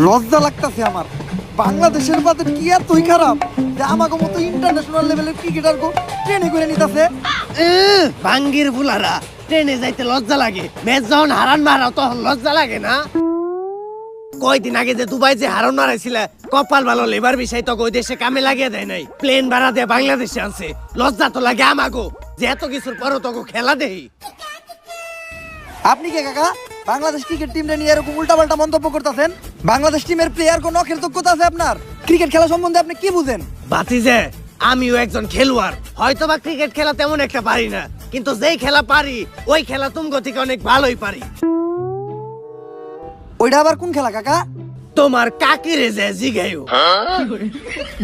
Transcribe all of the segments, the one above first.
লজ্জা লাগতাছে আমার। বাংলাদেশের বাজেট কি এতই খারাপ যে আমাকে মতো ইন্টারন্যাশনাল লেভেলের ক্রিকেটার গো ট্রেনে করে নিতেছে। ভাঙ্গির বুলারা ট্রেনে যাইতে লজ্জা লাগে, ম্যাচ যখন হারান মারাও তখন লজ্জা লাগে না? কয়দিন আগে যে দুবাই যে হারান মারাইছিল, কপাল ভালো লেবার বিষয় তো ওই দেশে কামে লাগিয়ে দেয় নাই, প্লেন ভাড়া দিয়ে বাংলাদেশে আনছে। লজ্জা তো লাগে আমাগো যে এত কিছুর পরও তো খেলা দেই। আপনি কে কাকা বাংলাদেশ ক্রিকেট টিমটা নিয়ে এরকম উল্টাপাল্টা মন্তব্য করতেছেন? বাংলাদেশ টিমের প্লেয়ার কোন নখের যোগ্যতা আছে আপনার? ক্রিকেট খেলা সম্বন্ধে আপনি কি বুঝেন? বাতিজে আমিও একজন খেলোয়াড়, হয়তো বা ক্রিকেট খেলা তেমন একটা পারি না, কিন্তু যেই খেলা পারি ওই খেলা তুমগো থেকে অনেক ভালোই পারি। ওইটা আবার কোন খেলা কাকা? তোমার কাকিরে যে জিগাইও।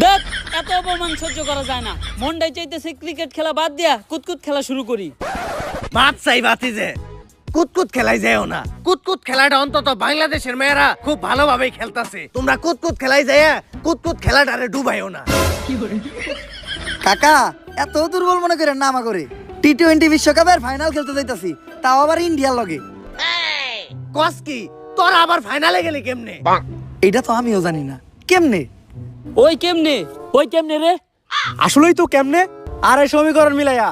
দেখ, এত অপমান সহ্য করা যায় না। মনটাই চাইতেছে ক্রিকেট খেলা বাদ দিয়া কুতকুত খেলা শুরু করি। বাদ চাই বাতিজে, কুতকুত খেলাই যাও না। কুতকুত খেলাটা অন্তত বাংলাদেশের মেয়েরা খুব ভালোভাবেই খেলতাছে। তোমরা কুতকুত খেলাই যায় কুতকুত খেলাটারে ডুবাইও না। কাকা এত দুর্বল মনে করেন না আমা করে। টি-20 বিশ্বকাপের ফাইনাল খেলতে যাইতাছি, তাও আবার ইন্ডিয়ার লগে। কস কি তোরা আবার ফাইনালে গেলি কেমনে? এইটা তো আমিও জানি না কেমনে। ওই কেমনে রে? আসলেই তো কেমনে? আর এই সমীকরণ মিলাইয়া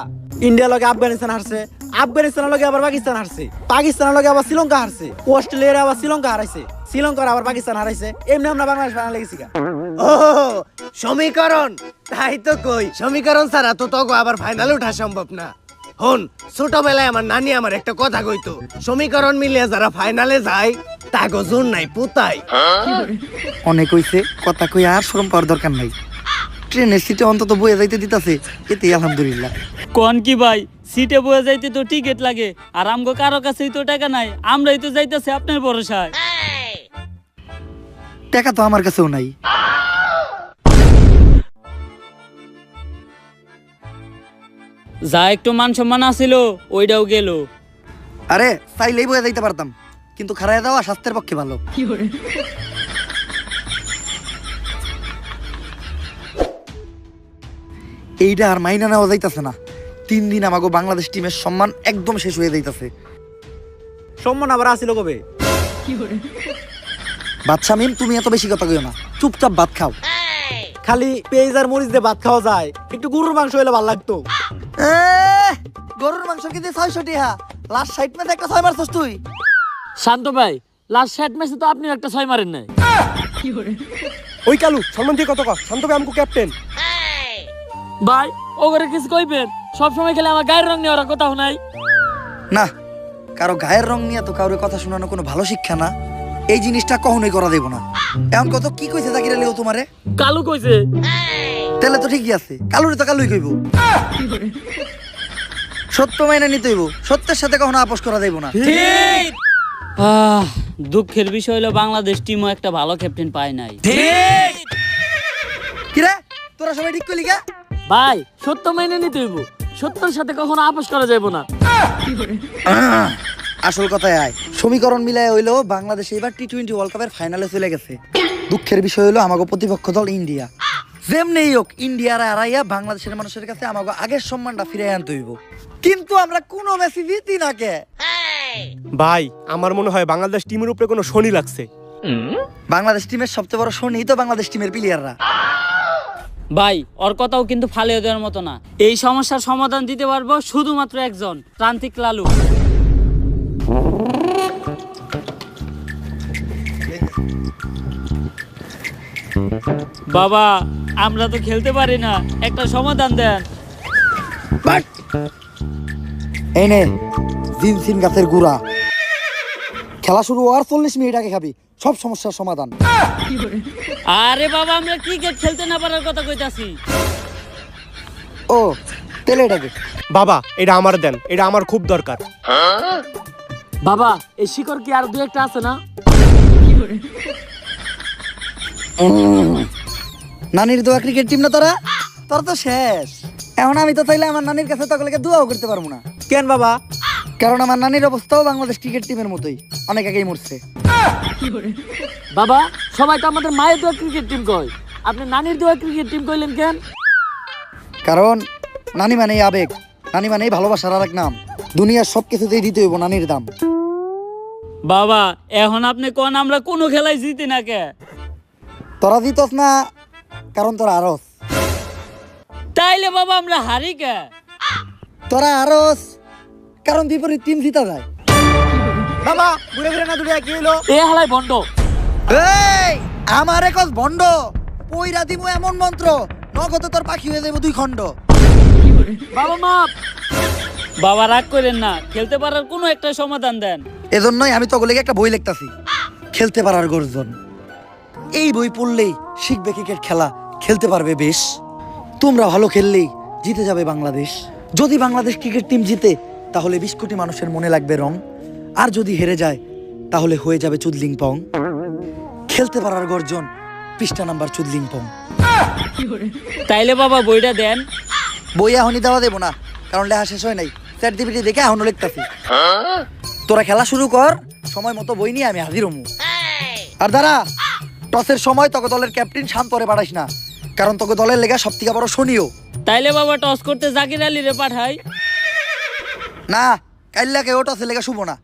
ইন্ডিয়া লগে আফগানিস্তান হারছে, আফগানিস্তানের লগে আবার পাকিস্তান হারছে, পাকিস্তানের লগে আবার শ্রীলঙ্কা হারছে, অস্ট্রেলিয়ার আবার শ্রীলঙ্কা হারাইছে, শ্রীলঙ্কার আবার পাকিস্তান হারাইছে। এমনি আমরা বাংলাদেশ ফাইনালে গেছি। ও সমীকরণ, তাই তো কই সমীকরণ ছাড়া তো তগো আবার ফাইনালে ওঠা সম্ভব না। হন, ছোটবেলায় আমার নানি আমার একটা কথা কইতো, সমীকরণ মিলিয়ে যারা ফাইনালে যায় তাগো জোর নাই পুতাই। অনেক হইছে, কথা কই আর শরম পাওয়ার দরকার নাই। ট্রেনের সিটে অন্তত বয়ে যাইতে দিতাছে, এতেই আলহামদুলিল্লাহ। কোন কি ভাই, সিটে বয়ে যাইতে তো টিকিট লাগে, আর আমগো কারো কাছেই তো টাকা নাই। আমরাই তো যাইতেছি আপনার ভরসায়। টাকা তো আমার কাছেও নাই। যা একটু মান সম্মান আছিল ওইটাও গেল। আরে চাইলেই বয়ে যাইতে পারতাম, কিন্তু খারায় দেওয়া স্বাস্থ্যের পক্ষে ভালো। এইটা আর মাইনা নেওয়া যাইতাছে না। 3 দিন আমাকে বাংলাদেশ টিমের সম্মান একদম শেষ হয়ে যাইতাছে। সম্মান আবার আসিল কবে? বাদশা মিম, তুমি এত বেশি কথা কইও না, চুপচাপ ভাত খাও। খালি পেঁয়াজ আর মরিচ দিয়ে ভাত খাওয়া যায়, একটু গরুর মাংস হলে ভালো লাগতো। গরুর মাংস কিন্তু 600 টাকা। লাস্ট 60 ম্যাচে একটা 6 মারছস তুই। শান্ত ভাই, লাস্ট 60 ম্যাচে তো আপনি একটা 6 মারেন নাই। ওই কালু সম্মান দিয়ে কত কর, শান্ত ভাই আমকো ক্যাপ্টেন। ভাই ওগরে কিছু কইবেন? সব সময় খেলে আমার গায়ের রং নেওয়ার কথা নাই। না, কারো গায়ের রং নিয়ে তো কারোর কথা শোনানো কোনো ভালো শিক্ষা না। এই জিনিসটা কখনোই করা দেব না। এখন কত কি কইছে জাকির আলী ও তোমারে? কালু কইছে। তাহলে তো ঠিকই আছে, কালুরে তো কালুই কইব। সত্য মাইনে নিতে হইব, সত্যের সাথে কখনো আপোষ করা দেব না। ঠিক। দুঃখের বিষয় হলো বাংলাদেশ টিমও একটা ভালো ক্যাপ্টেন পায় নাই। কিরে তোরা সবাই ঠিক কইলি কা? ভাই সত্য মাইনে নিতে হইব, সত্যের সাথে কখনো আপোষ করা যাইব না। আসল কথায় আয়, সমীকরণ মিলায় হইলো বাংলাদেশ এবার টি-20 ওয়ার্ল্ড কাপের ফাইনালে চলে গেছে। দুঃখের বিষয় হলো আমাগো প্রতিপক্ষ দল ইন্ডিয়া। যেমনেই হোক ইন্ডিয়ার হারাইয়া বাংলাদেশের মানুষের কাছে আমাগো আগের সম্মানটা ফিরিয়ে আনতে হইব। কিন্তু আমরা কোনো ম্যাচই জিতি না কে? ভাই আমার মনে হয় বাংলাদেশ টিমের উপরে কোনো শনি লাগছে। বাংলাদেশ টিমের সবচেয়ে বড় শনি তো বাংলাদেশ টিমের প্লেয়াররা। ভাই ওর কথাও কিন্তু ফালিয়ে দেওয়ার মতো না। এই সমস্যার সমাধান দিতে পারবো শুধুমাত্র একজন, প্রান্তিক লালু। বাবা আমরা তো খেলতে পারি না, একটা সমাধান দেন। এই নে জিনসিন গাছের গুড়া। খেলা শুরু হওয়ার 40 মিনিট আগে খাবি, সব সমস্যার সমাধান। আরে বাবা আমরা ক্রিকেট খেলতে না পারার কথা কইতাছি। ও তেলে এটাকে বাবা এটা আমার দেন, এটা আমার খুব দরকার। বাবা এই শিকড় কি আর দু একটা আছে না? নানির দোয়া ক্রিকেট টিম না তোরা? তোর তো শেষ। এখন আমি তো চাইলে আমার নানির কাছে তকলেকে দোয়াও করতে পারবো না। কেন বাবা? কারণ আমার নানির অবস্থাও বাংলাদেশ ক্রিকেট টিমের মতোই, অনেক আগেই মরছে। বাবা সবাই তো আমাদের মায়ের দোয়া ক্রিকেট টিম কয়, আপনি নানির দোয়া ক্রিকেট টিম কইলেন কেন? কারণ নানি মানেই আবেগ, নানি মানেই ভালোবাসার আর এক নাম। দুনিয়ার সবকিছুতেই দিতে হইব নানির দাম। বাবা এখন আপনি কোন আমরা কোনো খেলায় জিতি না কে? তোরা জিতস না কারণ তোরা আরস, তাইলে বাবা আমরা হারি কে? তোরা আরস কারণ বিপরীত টিম জিতা যায়। বাবা ঘুরে ফিরে না দুটো কি হইলো? এ হালাই বন্ড। এই আমার একজ ভণ্ড পইরা দিমু এমন মন্ত্র নগদে তোর পাখি হয়ে যাবো 2 খণ্ড। বাবা মাপ। বাবা রাগ করেন না, খেলতে পারার কোনো একটা সমাধান দেন। এজন্যই আমি তোগুলোকে একটা বই লিখতাছি, খেলতে পারার গর্জন। এই বই পড়লেই শিখবে ক্রিকেট খেলা, খেলতে পারবে বেশ। তোমরা ভালো খেললেই জিতে যাবে বাংলাদেশ। যদি বাংলাদেশ ক্রিকেট টিম জিতে তাহলে 20 কোটি মানুষের মনে লাগবে রং, আর যদি হেরে যায় তাহলে হয়ে যাবে চুদলিং পং। খেলতে পারার গর্জন, পৃষ্ঠা নাম্বার চুদলিং পং। তাইলে বাবা বইটা দেন। বই এখনই দেওয়া দেবো না, কারণ লেখা শেষ হয় নাই। চ্যাট জিপিটি দেখে এখনো লিখতাছি। তোরা খেলা শুরু কর, সময় মতো বই নিয়ে আমি হাজির হমু। আর দাঁড়া, টসের সময় তোকে দলের ক্যাপ্টেন শান্তরে পাঠাইস না, কারণ তোকে দলের লেগা সব থেকে বড় শনিও। তাইলে বাবা টস করতে জাকির আলী রে পাঠাই। না, কাইল্লাকে ও টসের লেগা শুভ না।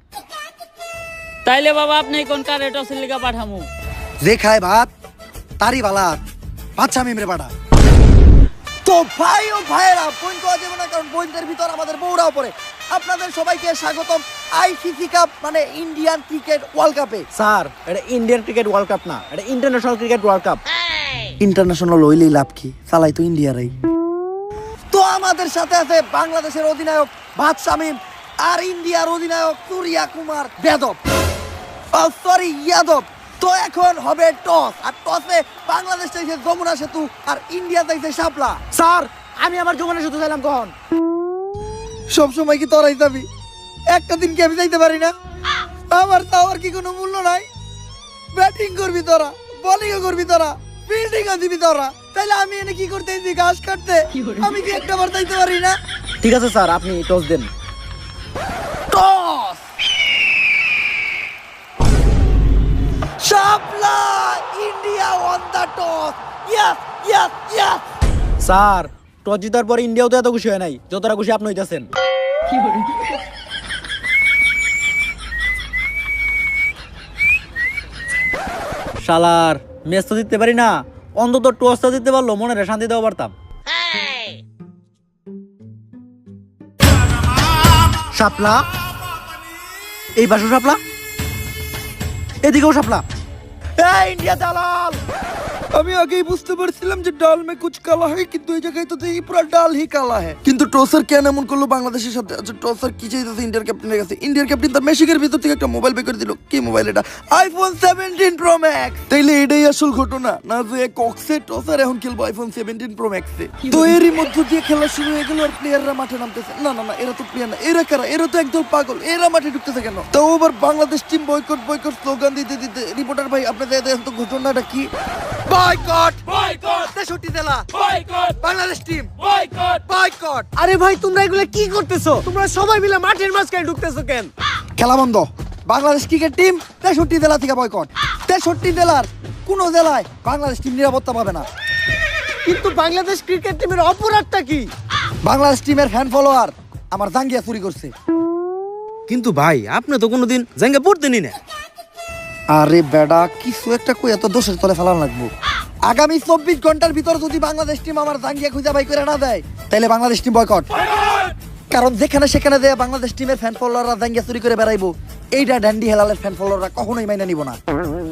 তাইলে বাবা আপনি কোন কারে টসের লিগা পাঠামু? যে খায় ভাত তারই বালাত, বাচ্চা মেমরে পাঠা। তো ভাই ও ভাইয়েরা, পয়েন্ট পাওয়া যাবে না, কারণ পয়েন্টের ভিতর আমাদের বউরাও পড়ে। আপনাদের সবাইকে স্বাগতম আইসিসি কাপ মানে ইন্ডিয়ান ক্রিকেট ওয়ার্ল্ড কাপে। স্যার এটা ইন্ডিয়ান ক্রিকেট ওয়ার্ল্ড কাপ না, এটা international cricket world cup. International হইলেই লাভ কি, চালাই তো ইন্ডিয়ারাই। তো আমাদের সাথে আছে বাংলাদেশের অধিনায়ক ভাত শামীম আর ইন্ডিয়ার অধিনায়ক সূর্যা কুমার যাদব, সরি যাদব। তো এখন হবে টস, আর টসে বাংলাদেশ চাইছে যমুনা সেতু আর ইন্ডিয়া চাইছে শাপলা। স্যার আমি আমার জীবনে শুধু চাইলাম কখন? সব সময় কি তোরাই যাবি? একটা দিন কি আমি যাইতে পারি না? আমার তাওয়ার কি কোনো মূল্য নাই? ব্যাটিং করবি তোরা, বোলিংও করবি তোরা, ফিল্ডিংও দিবি তোরা, তাহলে আমি এনে কি করতে এসেছি? ঘাস কাটতে? আমি কি একটা বার যাইতে পারি না? ঠিক আছে স্যার, আপনি টস দেন। Toss! Shapla India won the toss. Yes yes yes. Sir toss জিতার পরে ইন্ডিয়াও তো এত খুশি হয় নাই যতটা খুশি আপনি হইতাছেন। শালার ম্যাচ তো জিততে পারি না, অন্তত টসটা জিততে পারলো মনে রে শান্তি দেওয়া পারতাম। শাপলা, এই পাশে শাপলা, এদিকেও শাপলা। এই ইন্ডিয়া দালাল! আমি আগেই বুঝতে পারছিলাম যে ডাল মে কুছ কালা হয়, কিন্তু এই জায়গায় তো দেখি পুরো ডাল হি কালা হয়। কিন্তু টসার কেন এমন করলো বাংলাদেশের সাথে? আচ্ছা টসার কি চাইতেছে ইন্ডিয়ার ক্যাপ্টেনের কাছে? ইন্ডিয়ার ক্যাপ্টেন তার মেশিকের ভিতর থেকে একটা মোবাইল বের করে দিল। কি মোবাইল এটা? IPhone 17 pro max. তাইলে এটাই আসল ঘটনা না, যে কক্সে টসার এখন খেলবো আইফোন 17 প্রো ম্যাক্সে। তো এরই মধ্য দিয়ে খেলা শুরু হয়ে গেল, আর প্লেয়াররা মাঠে নামতেছে। না না না, এরা তো প্লেয়ার না, এরা কারা? এরা তো একদম পাগল, এরা মাঠে ঢুকতেছে কেন? তো আবার Bangladesh team boycott boycott slogan দিতে দিতে, রিপোর্টার ভাই আপনাদের দেখেন তো ঘটনাটা কি? বয়কট বয়কট 63 জেলা boycott, Bangladesh team boycott boycott. আরে ভাই তোমরা এগুলা কি করতেছো? তোমরা সবাই মিলে মাঠের মাঝখানে ঢুকতেছো কেন? খেলা বন্ধ। বাংলাদেশ ক্রিকেট টিম 63 জেলা থেকে বয়কট। 63 জেলার কোন জেলায় বাংলাদেশ টিম নিরাপত্তা পাবে না। কিন্তু বাংলাদেশ ক্রিকেট টিমের অপরাধটা কি? বাংলাদেশ টিমের ফ্যান ফলোয়ার আমার জাঙ্গিয়া চুরি করছে। কিন্তু ভাই আপনি তো কোনোদিন জাঙ্গা পড়তেনই না। আরে বেডা, কিছু একটা কই এত দোষের তলে ফেলান লাগবো। আগামী 24 ঘন্টার ভিতর যদি বাংলাদেশ টিম আমার জাঙ্গিয়া খুঁজে বাই করে না দেয়, তাহলে বাংলাদেশ টিম বয়কট। কারণ যেখানে সেখানে যে বাংলাদেশ টিমের ফ্যান ফলোয়াররা জাঙ্গিয়া চুরি করে বেড়াইবো, এইটা ড্যান্ডি হেলালের ফ্যান ফলোয়াররা কখনোই মাইনা নিব না।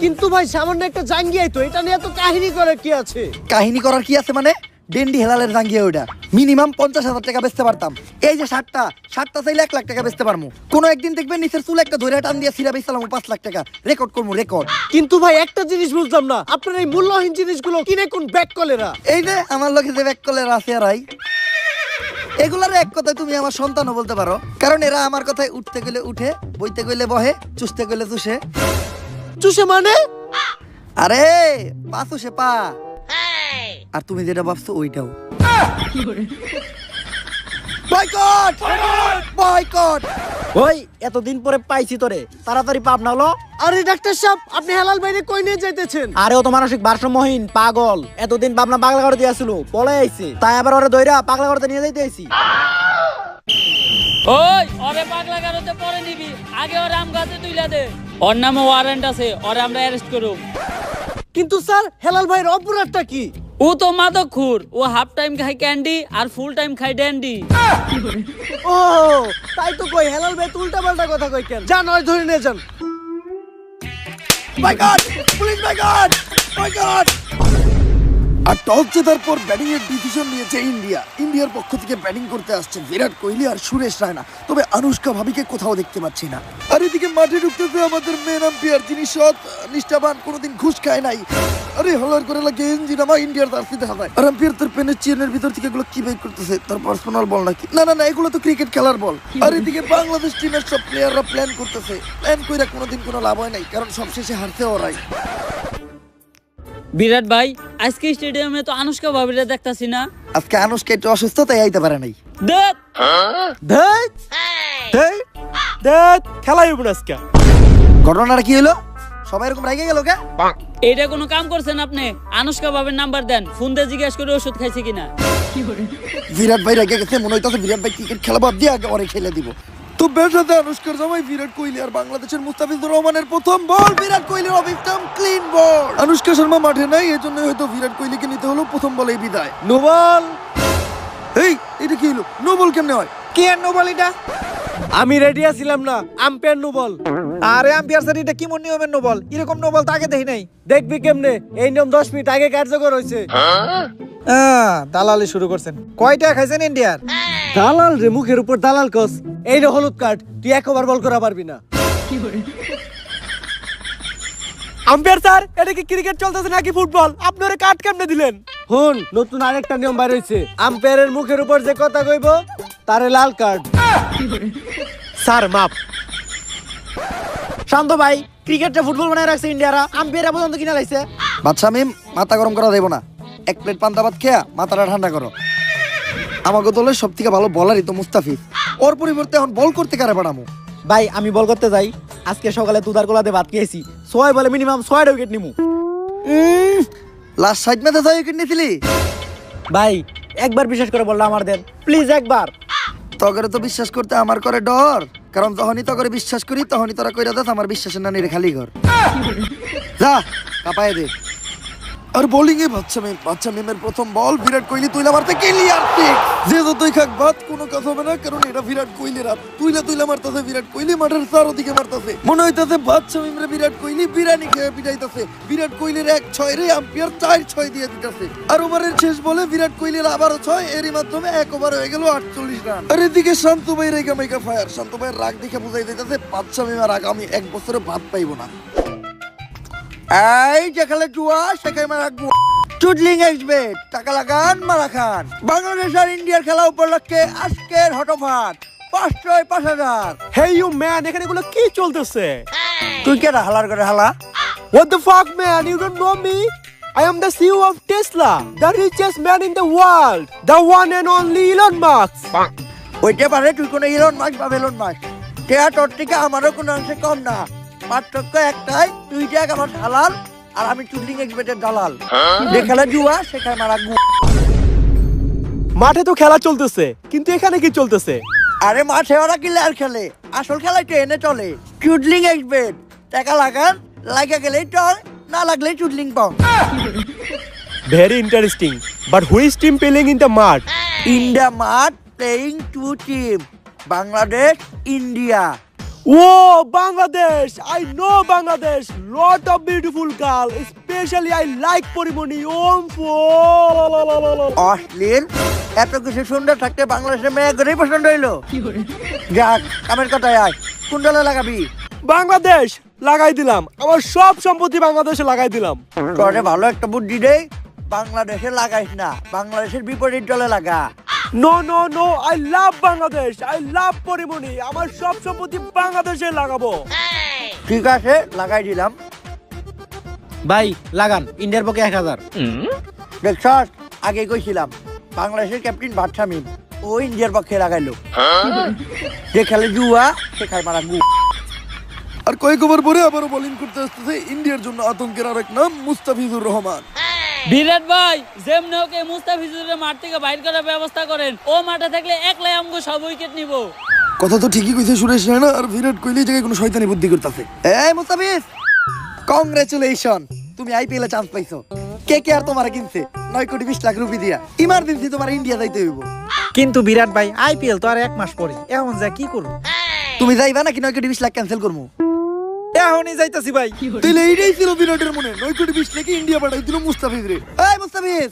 কিন্তু ভাই সামান্য একটা জাঙ্গিয়াই তো, এটা নিয়ে এত কাহিনী করে কি আছে? কাহিনী করার কি আছে মানে? ডেন্ডি হেলালের জাঙ্গিয়া ওইটা মিনিমাম 50,000 টাকা বেচতে পারতাম। এই যে শার্টটা চাইলে 1 লাখ টাকা বেচতে পারবো। কোনো একদিন দেখবেন নিচের চুল একটা ধরে টান দিয়ে সিরা বেচলাম 5 লাখ টাকা, রেকর্ড করবো রেকর্ড। কিন্তু ভাই একটা জিনিস বুঝলাম না, আপনার এই মূল্যহীন জিনিসগুলো কিনে কোন ব্যাক কলেরা? এই যে আমার লোকে যে ব্যাক কলের আছে আর এগুলার এক কথায় তুমি আমার সন্তানও বলতে পারো, কারণ এরা আমার কথায় উঠতে গেলে উঠে, বইতে গেলে বহে, চুষতে গেলে চুষে। চুষে মানে? আরে পা চুষে পা। আর তুমি যেটা ভাবছো ওইটাও। Boycott boycott. ওই এতদিন পরে পাইছি তোরে, তাড়াতাড়ি পাপ না হলো। আরে ডাক্তার সাহেব, আপনি হেলাল বাইরে কই নিয়ে যাইতেছেন? আরে ও তো মানসিক ভারসাম্যহীন পাগল, এতদিন ভাবনা পাগলা করে দিয়েছিল, পলে আইছে, তাই আবার ওরে দইরা পাগলা করতে নিয়ে যাইতে আইছি। ওই ওরে পাগলা গারোতে পরে নিবি, আগে ওর আম গাছে তুইলা দে। ওর নামে ওয়ারেন্ট আছে, ওরে আমরা অ্যারেস্ট করব। কিন্তু স্যার হেলাল ভাইয়ের অপরাধটা কি? ও তো মাদকখোর, ও হাফ টাইম খায় ক্যান্ডি আর ফুল টাইম খায় ড্যান্ডি। ও তাই তো কই হেলাল ভাই উল্টা পাল্টা কথা কই কেন? যান ওই ধরে নিয়ে যান। মাই গড, পুলিশ মাই গড, মাই গড। আর টস জেতার পর ব্যাটিং এর ডিসিশন নিয়েছে ইন্ডিয়ার পক্ষ থেকে ব্যাটিং করতে আসছে বিরাট কোহলি আর সুরেশ রায়না। তবে আনুশকা ভাবিকে কোথাও দেখতে পাচ্ছি না। আর এদিকে মাঠে ঢুকতেছে আমাদের মেন আম্পায়ার, যিনি সৎ নিষ্ঠাবান, কোনোদিন ঘুষ খায় নাই। আরে হলার করে লাগে গেঞ্জি নামা ইন্ডিয়ার জার্সিতে হাজায়। আর আম্পায়ার তার পেনের চেনের ভিতর থেকে এগুলো কি বের করতেছে? তার পার্সোনাল বল নাকি? না না না, এগুলো তো ক্রিকেট খেলার বল। আর এদিকে বাংলাদেশ টিমের সব প্লেয়াররা প্ল্যান করতেছে। প্ল্যান কইরা কোনোদিন কোনো লাভ হয় নাই, কারণ সবশেষে হারতে ওরাই। বিরাট ভাই, আজকে স্টেডিয়ামে তো আনুশকা ভাবিরে দেখতাছি না। আজকে আনুশকা একটু অসুস্থ, তাই আইতে পারে নাই। দেখ দেখ দেখ দেখ খেলাই হইব না আজকে। ঘটনাটা কি হলো? সবাই এরকম রাগে গেল কে? এইটা কোনো কাম করছেন আপনি? আনুশকা ভাবির নাম্বার দেন, ফোন দিয়ে জিজ্ঞেস করে ওষুধ খাইছে কিনা। বিরাট ভাই রেগে গেছে, মনে হইতাছে বিরাট ভাই ক্রিকেট খেলা বাদ দিয়ে আগে ওরে খেলে দিব। তো ব্যাটাতে আনুশকার জামাই বিরাট কোহলি আর বাংলাদেশের মুস্তাফিজুর রহমানের প্রথম বল, বিরাট কোহলির অফ স্টাম্প ক্লিন বল। আনুশকা শর্মা মাঠে নাই, এজন্য হয়তো বিরাট কোহলিকে নিতে হলো প্রথম বলেই বিদায়। No ball. এই এটা কি হলো? নো বল কেমনে হয়? কি আর নো বল এটা? আমি রেডি আছিলাম না, আম্পায়ার নো বল। আরে আম্পায়ার স্যার, এটা কি মন নিয়মের নো বল? এরকম নো বল তো আগে দেখি নাই। দেখবি কেমনে? এই নিয়ম 10 মিনিট আগে কার্যকর হয়েছে। দালালি শুরু করছেন। কয়টা খাইছেন ইন্ডিয়ার? দালাল রে, মুখের উপর দালাল কস। এই রে হলুদ কার্ড, তুই একবার বল করা পারবি না। আম্পায়ার স্যার, এটা কি ক্রিকেট চলতেছে নাকি ফুটবল? আপনারা কাট কেমনে দিলেন? হুন, নতুন আরেকটা নিয়ম বাইর হইছে। আম্পায়ারের মুখের উপর যে কথা কইব তারে লাল কার্ড। স্যার মাপ। শান্ত ভাই, ক্রিকেটটা ফুটবল বানায় রাখছে ইন্ডিয়ারা, আম্পায়ার পর্যন্ত কিনা লাইছে। বাদশা মিম, মাথা গরম করা দেব না। এক প্লেট পান্তা ভাত খেয়া মাথাটা ঠান্ডা করো। আমাকে দলের সব থেকে ভালো বলারই তো মুস্তাফিজ। ওর পরিবর্তে এখন বল করতে কারে পাঠামো? ভাই আমি বল করতে যাই, আজকে সকালে দুধার গোলাতে ভাত খেয়েছি, 6 বলে মিনিমাম 6টা উইকেট নিমু। লাস্ট সাইড ম্যাচে 6 উইকেট নিয়েছিলি। ভাই একবার বিশ্বাস করে বললো আমার দেন প্লিজ, একবার। তগরে তো বিশ্বাস করতে আমার করে ডর, কারণ যখনই তগরে বিশ্বাস করি তখনই তোরা কইরা দেস আমার বিশ্বাসের নানির খালি ঘর। যা কাপায় দে। আর বোলিং এ বাচ্চা মিমের প্রথম বল, বিরাট কোহলি তুইলা মারতে ক্লিয়ার ঠিক। যে যতই খাক বাদ কোনো কথা হবে না, কারণ এটা বিরাট কোহলির হাত। তুইলা মারতাছে বিরাট কোহলি, মাঠের চারদিকে মারতাছে। মনে হইতাছে বাচ্চা মিমরে বিরাট কোহলি বিরানি খেয়ে পিটাইতাছে। বিরাট কোহলির 1-6 রে আম্পায়ার 4-6 দিয়ে দিতেছে। আর ওভারের শেষ বলে বিরাট কোহলির আবারও 6, এরই মাধ্যমে 1 ওভার হয়ে গেল 48 রান। আর এদিকে শান্তু ভাই রেগা মেগা ফায়ার। শান্তু ভাইয়ের রাগ দেখে বুঝাই দিতেছে বাচ্চা মিম আর আগামী 1 বছরে ভাত পাইবো না। এই যেখানে জুয়া সেখানে মারা গুয়া। চুডলিং এক্সবেট, টাকা লাগান মারা খান। বাংলাদেশ আর ইন্ডিয়ার খেলা উপলক্ষে আজকের হটফাট 500-5000। হেই ইউ ম্যান, এখানে এগুলো কি চলতেছে? তুই কে হালার করে হালা? What the fuck man, you don't know me? I am the CEO of Tesla, the richest man in the world, the one and only Elon Musk. ওইটা পারে তুই কোনো ইলন মাস্ক বা বেলন মাস্ক। টেয়া তোর থেকে আমারও কোনো অংশে কম না। পার্থক্য একটাই, তুই দেখ আমার হালাল আর আমি চুডলিং এক্সবেটের দালাল। যেখানে জুয়া সেখানে মারা গুয়া। মাঠে তো খেলা চলতেছে, কিন্তু এখানে কি চলতেছে? আরে মাঠে ওরা কি লেয়ার খেলে, আসল খেলায় ট্রেনে চলে। চুডলিং এক্সবেট, টাকা লাগান, লাগা গেলেই টং, না লাগলেই চুডলিং পং। Very interesting, but who is team playing in the mud? India মাঠ playing 2 team, Bangladesh India. Oh, Bangladesh! I know Bangladesh. Lot of beautiful girl. Especially I like Porimoni. অশ্লীল, এত কিছু সুন্দর থাকতে বাংলাদেশের মেয়ে গরিব পছন্দ হইলো। যাক, কামের কথায় আয়, কোন দলে লাগাবি? বাংলাদেশ লাগাই দিলাম, আমার সব সম্পত্তি বাংলাদেশে লাগাই দিলাম। তোরে ভালো একটা বুদ্ধি দেই, বাংলাদেশে লাগাইস না, বাংলাদেশের বিপরীত দলে লাগা। No no no, I love Bangladesh, I love Porimoni, আমার সব সম্পত্তি বাংলাদেশে লাগাবো। ঠিক আছে, লাগাই দিলাম। ভাই লাগান, ইন্ডিয়ার পক্ষে 1000। দেখছস, আগে কইছিলাম বাংলাদেশের ক্যাপ্টেন বাদশা মিম, ও ইন্ডিয়ার পক্ষে লাগাইলো। যে খেলে জুয়া সে খায় মারা গু। আর কয়েক ওভার পরে আবারও বোলিং করতে আসতেছে ইন্ডিয়ার জন্য আতঙ্কের আরেক নাম মুস্তাফিজুর রহমান। বিরাট ভাই, যেমনি ওকে মুস্তাফিজুরের মাঠ থেকে বাইর করার ব্যবস্থা করেন। ও মাঠে থাকলে একলাই আমগো সব উইকেট নিব। কথা তো ঠিকই কইছে সুরেশ রায়না, আর বিরাট কোহলি এই জায়গায় কোনো শয়তানি বুদ্ধি করতেছে। এই মুস্তাফিজ, কংগ্রেচুলেশন, তুমি আইপিএল এ চান্স পাইছো। কে আর তোমার কিনছে 9,20,00,000 রুপি দিয়া। ইমার্জেন্সি তোমার ইন্ডিয়া যাইতে হইব। কিন্তু বিরাট ভাই আইপিএল তো আর 1 মাস পরে, এখন যা কি করব? তুমি যাইবা নাকি 9,20,00,000 ক্যান্সেল করবো? এখনই যাইতাছি ভাই। তাহলে এইটাই ছিল বিরাটের মনে, 9,20,00,000 ইন্ডিয়া পাঠাই দিল মুস্তাফিজ রে। এই মুস্তাফিজ,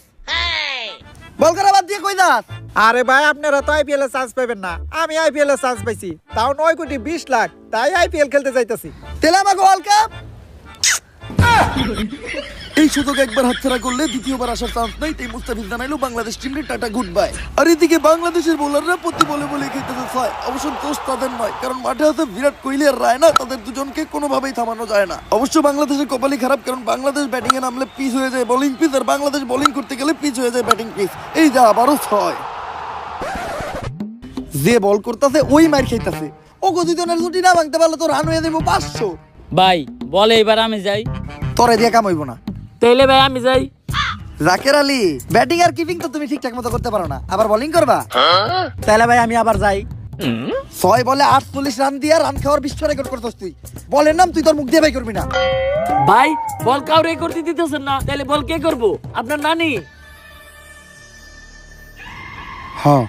বল করা বাদ দিয়ে কই যাস? আরে ভাই আপনারা তো আইপিএল এ চান্স পাবেন না, আমি আইপিএল এ চান্স পাইছি, তাও 9,20,00,000, তাই আইপিএল খেলতে যাইতাছি। তেলে আমাকে ওয়ার্ল্ড কাপ এই সুযোগ একবার হাতছাড়া করলে দ্বিতীয়বার আসার চান্স নাই। তাই মুস্তাফিজ জানাইলো বাংলাদেশ টিমকে টাটা গুড বাই। আর এদিকে বাংলাদেশের বোলাররা প্রতি বলে বলে খেলতেছে ছয়। অবশ্য দোষ তাদের নয়, কারণ মাঠে আছে বিরাট কোহলি আর রায়না, তাদের দুজনকে কোনোভাবেই থামানো যায় না। অবশ্য বাংলাদেশের কপালই খারাপ, কারণ বাংলাদেশ ব্যাটিং এ নামলে পিচ হয়ে যায় বোলিং পিচ, আর বাংলাদেশ বোলিং করতে গেলে পিচ হয়ে যায় ব্যাটিং পিচ। এই যা আবারও ছয়। যে বল করতেছে ওই মার খাইতেছে। ও গদিজনের জুটি না ভাঙতে পারলে তো রান হয়ে যাবো 500। ভাই বলে এবার আমি যাই। তরে দিয়ে কাম হইব না। তাইলে ভাই আমি যাই। জাকের আলী, ব্যাটিং আর কিপিং তো তুমি ঠিকঠাক মতো করতে পারো না, আবার বোলিং করবা? তাহলে ভাই আমি আবার যাই। 6 বলে 48 রান দিয়া রান খাওয়ার বিশ্ব রেকর্ড করতেছ তুই। বলের নাম তুই তোর মুখ দিয়ে ভাই করবি না। ভাই বল কাউরে করতে দিতেছেন না, তাহলে বল কে করব? আপনার নানি। হ্যাঁ।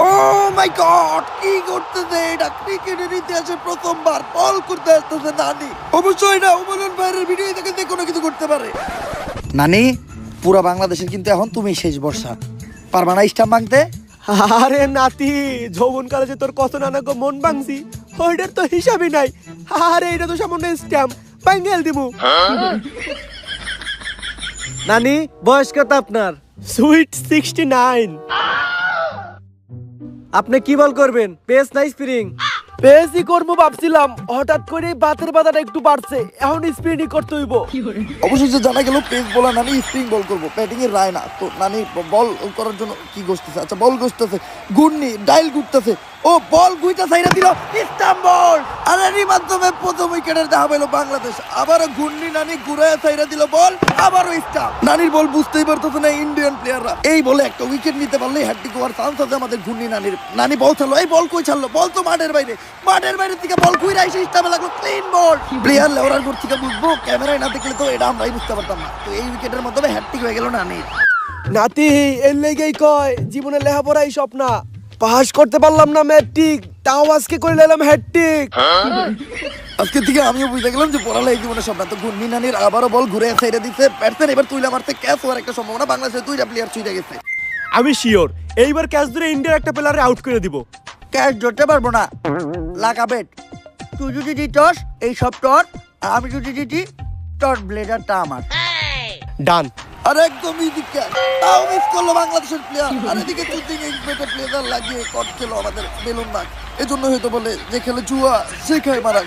ও মাই গড, কি করতেছে এটা? ক্রিকেটের ইতিহাসে প্রথমবার বল করতে আসতেছে নানি। অবশ্যই না, ওমরন ভাইয়ের ভিডিও দেখে যে কোনো কিছু করতে পারে। নানি, পুরো বাংলাদেশের কিন্তু এখন তুমি শেষ বর্ষা, পারবা না স্টাম্প ভাঙতে? আরে নাতি, যৌবন কালে যে তোর কত নানা গো মন ভাঙছি, ওইটার তো হিসাবই নাই। আরে এটা তো সামান্য স্ট্যাম্প, বাঙ্গেল দিমু। নানি, বয়স কত আপনার? সুইট 69। আপনি কি বল করবেন, পেস না স্প্রিং? পেসই করবো ভাবছিলাম, হঠাৎ করে বাতের বাধাটা একটু বাড়ছে, এখন স্প্রিংই করতে হইব। অবশ্যই যে জানা গেল পেস বোলার নানি স্পিন বল করবো, ব্যাটিং এর রায় না তো। নানি বল করার জন্য কি ঘুরতেছে? আচ্ছা বল ঘুরতেছে, ঘূর্ণি ডাইল ঘুরতেছে। ও বল গুইটা সাইরা দিল, স্টাম্প বল। আর এরই মাধ্যমে প্রথম উইকেটের দেখা পেল বাংলাদেশ। আবারও ঘূর্ণি নানি ঘুরায় সাইরা দিল বল, আবারও স্টাম্প। নানির বল বুঝতেই পারতেছে না ইন্ডিয়ান প্লেয়াররা। এই বলে একটা উইকেট নিতে পারলে হ্যাটট্রিক হওয়ার চান্স আছে আমাদের ঘূর্ণি নানির। নানি বল ছাড়লো, এই বল কই ছাড়লো? বল তো মাঠের বাইরে, মাঠের বাইরে থেকে বল ঘুরে এসে স্টাম্পে লাগলো, ক্লিন বল। প্লেয়ার লেওয়ার গোর থেকে বুঝবো, ক্যামেরায় না দেখলে তো এটা আমরাই বুঝতে পারতাম না। তো এই উইকেটের মাধ্যমে হ্যাটট্রিক হয়ে গেল নানির। নাতি, এর লেগেই কয় জীবনে লেখাপড়াই স্বপ্না। পাস করতে পারলাম না ম্যাট্রিক, তাও আজকে করে নিলাম হ্যাটট্রিক। আজকে থেকে আমিও বুঝতে গেলাম যে পড়ালে এই জীবনে স্বপ্ন। তো ঘূর্ণি নানির আবারও বল ঘুরে সাইডে দিচ্ছে ব্যাটসম্যান, এবার তুইলা মারতে ক্যাচ হওয়ার একটা সম্ভাবনা। বাংলাদেশের 2টা প্লেয়ার ছুটে গেছে। আমি শিওর এইবার ক্যাচ ধরে ইন্ডিয়ার একটা প্লেয়ারে আউট করে দিব। ক্যাচ ধরতে পারবো না, লাগা বেট। তুই যদি জিতস এই সব টর, আর আমি যদি জিতি টর ব্লেডারটা আমার। ডান। আর একদম ইজি ক্যাচ, তাও মিস করলো বাংলাদেশের প্লেয়ার। আর এদিকে চুটিং এক্সপেক্টেড প্লেয়ার লাগিয়ে কট খেলো আমাদের বেলুন নাক। এজন্য হয়তো বলে যে খেলে জুয়া সে খায় মারা।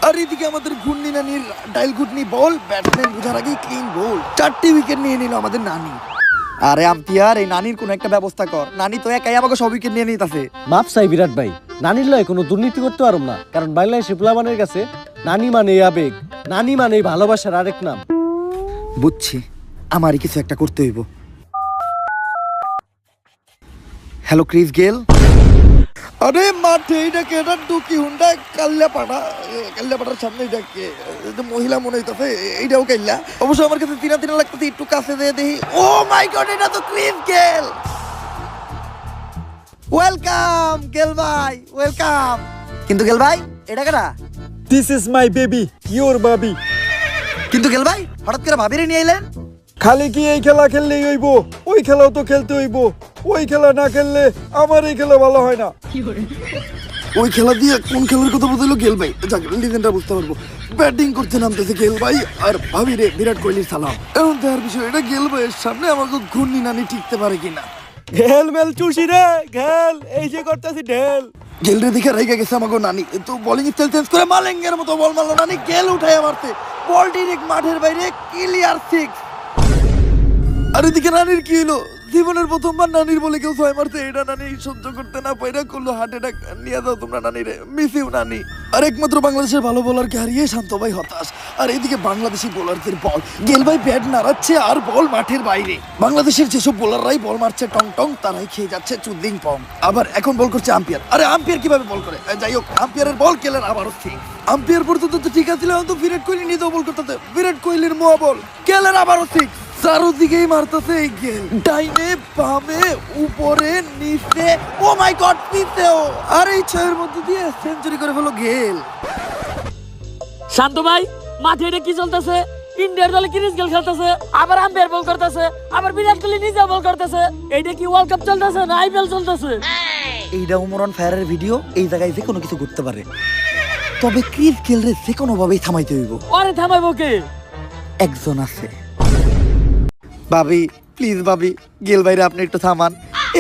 আর এদিকে আমাদের ঘূর্ণি নানির ডাইল ঘুটনি বল, ব্যাটসম্যান বুঝার আগেই ক্লিন গোল। 4টি উইকেট নিয়ে নিল আমাদের নানি। আরে আম্পিয়ার, এই নানির কোনো একটা ব্যবস্থা কর। নানি তো একাই আমাকে সব উইকেট নিয়ে নিতেছে। মাপ চাই বিরাট ভাই, নানির লয় কোনো দুর্নীতি করতে পারব না, কারণ বাংলাদেশি প্লেয়ারের কাছে নানি মানে আবেগ, নানি মানে ভালোবাসার আরেক নাম। বুঝছি, আমারই কিছু একটা করতে হইব। Hello Chris Gayle. আরে মাঠে এটাকে, এটা ডুকি হুন্ডা কাল্লাপাড়ার সামনে এটাকে মহিলা মনে হইতেছে, এইটাও কাল্লা। অবশ্য আমার কাছে তিনা লাগতেছে, একটু কাছে দিয়ে দেখি। ও মাই গড, এটা তো ক্রিস গেল। ওয়েলকাম গেল ভাই, ওয়েলকাম। কিন্তু গেল ভাই, এটা কেডা? This is my baby, your baby. কিন্তু গেল ভাই, হঠাৎ করে ভাবিরে নিয়ে এলেন? খালি কি এই খেলা খেললেই হইব? ওই খেলাও তো খেলতে হইব। ওই খেলা না খেললে আমার এই খেলা ভালো হয় না। ওই খেলা দিয়ে কোন খেলার কথা বললো গেল ভাই? যাক, লিজেন্ডটা বুঝতে পারবো। ব্যাটিং করতে নামতেছে গেল ভাই, আর ভাবি রে বিরাট কোহলির সালাম। এখন দেখার বিষয়, এটা গেল ভাইয়ের সামনে আমাকে ঘূর্ণি নানি টিকতে পারে কিনা। ঘেল মেল চুষি রে ঘেল, এই যে করতেছি ঢেল। গেল রে দেখে রেগে গেছে আমাকে নানি, তো বোলিং স্টাইল চেঞ্জ করে মালেঙ্গের মতো বল মারলো নানি। গেল উঠায় মারতে, বল ডিরেক্ট মাঠের বাইরে, ক্লিয়ার 6। আর এদিকে নানির কি হলো? জীবনের প্রথমবার নানির বলে কেউ 6 মারছে, এটা নানি সহ্য করতে না পাইরা করলো হার্ট অ্যাটাক। নিয়ে যাও তোমরা নানিরে, মিস ইউ নানি। আর একমাত্র বাংলাদেশের ভালো বোলারকে হারিয়ে শান্ত ভাই হতাশ। আর এদিকে বাংলাদেশি বোলারদের বল, গেল ভাই ব্যাট নাড়াচ্ছে আর বল মাঠের বাইরে। বাংলাদেশের যেসব বোলাররাই বল মারছে টং টং, তারাই খেয়ে যাচ্ছে চুদ্দিং পং। আবার এখন বল করছে আম্পায়ার। আরে আম্পায়ার কিভাবে বল করে? যাই হোক, আম্পায়ারের বল কেলের আবারও ঠিক। আম্পায়ার পর্যন্ত তো ঠিক আছিল, তো বিরাট কোহলি নিজেও বল করতেছে। বিরাট কোহলির মোয়া বল, কেলের আবারও ঠিক। চারোদিকেই মারতেছে এই গেল, ডাইনে বামে উপরে নিচে, ও মাই গড নিচেও। আর এই 6 মধ্যে দিয়ে সেঞ্চুরি করে ফেলো গেল। শান্ত ভাই, মাঠে এটা কি চলতেছে? ইন্ডিয়ার দলে ক্রিস গেল খেলতেছে, আবার আম্পায়ার বল করতেছে, আবার বিরাট কোহলি নিজে বল করতেছে। এইটা কি ওয়ার্ল্ড কাপ চলতেছে না আইপিএল চলতেছে? এইটা উমরান ফায়ারের ভিডিও, এই জায়গায় যে কোনো কিছু করতে পারে। তবে ক্রিস গেলরে যে কোনো ভাবেই থামাইতে হইব। আরে থামাইবো কে? একজন আছে। ভাবি প্লিজ, ভাবি গেল বাইরে আপনি একটু থামান।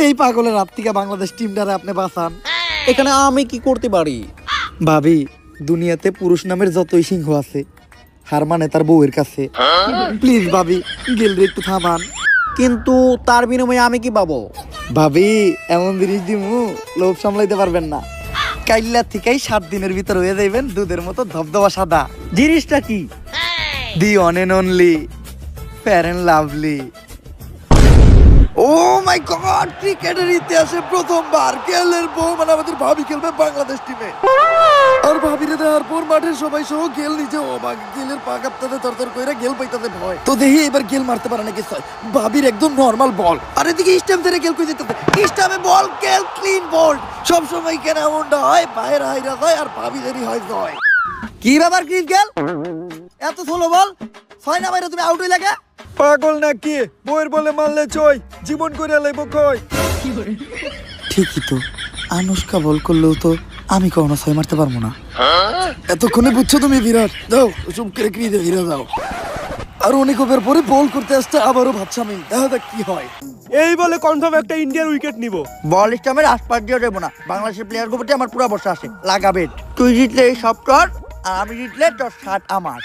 এই পাগলের হাত থেকে বাংলাদেশ টিমটারে আপনি বাঁচান। এখানে আমি কি করতে পারি? ভাবি, দুনিয়াতে পুরুষ নামের যতই সিংহ আছে, হার মানে তার বউয়ের কাছে। প্লিজ ভাবি, গেলরে একটু থামান। কিন্তু তার বিনিময়ে আমি কি পাবো? ভাবি এমন জিনিস দিমু, লোভ সামলাইতে পারবেন না। কাইল্লা থেকেই 7 দিনের ভিতর হয়ে যাইবেন দুধের মতো ধবধবা সাদা। জিনিসটা কি? The one and only fair and lovely. Oh my god, ক্রিকেটের ইতিহাসে প্রথমবার গেলের বউ মানে আমাদের ভাবি খেলবে বাংলাদেশ টিমে। আর ভাবিরে দেওয়ার পর মাঠের সবাই সহ গেল নিজে অবাক। গেলের পা কাঁপতাতে তরতর কইরা গেল পাইতাতে ভয়। তো দেখি এবার গেল মারতে পারে নাকি ছয়। ভাবির একদম নরমাল বল, আর এদিকে স্টাম্প ধরে গেল কই যেতে, স্টাম্পে বল, গেল ক্লিন বল। সব সময় কেন এমনটা হয়? বাইরে হাইরা যায় আর ভাবিদেরই হয় জয়। কি ব্যাপার ক্রিস গেল, এত স্লো বল? 6 না বাইরে তুমি আউট হই লাগে? পাগল নাকি? বইয়ের বলে মারলে চই, জীবন করে লাইব কই? ঠিকই তো, আনুষ্কা বল করলেও তো আমি কখনো 6 মারতে পারবো না। এতক্ষণে বুঝছো তুমি বিরাট? যাও চুপ করে ক্রিজে ফিরে যাও। আর অনেক ওভার পরে বল করতে আসছে আবারও ভাবছামি, দেখা যাক কি হয়। এই বলে কনফার্ম একটা ইন্ডিয়ান উইকেট নিব। বল স্টামের আশপাশ দিয়ে দেবো না, বাংলাদেশের প্লেয়ার প্রতি আমার পুরো বর্ষা আসে। লাগাবে তুই জিতলে এই সব টর, আর আমি জিতলে তোর 60 আমার।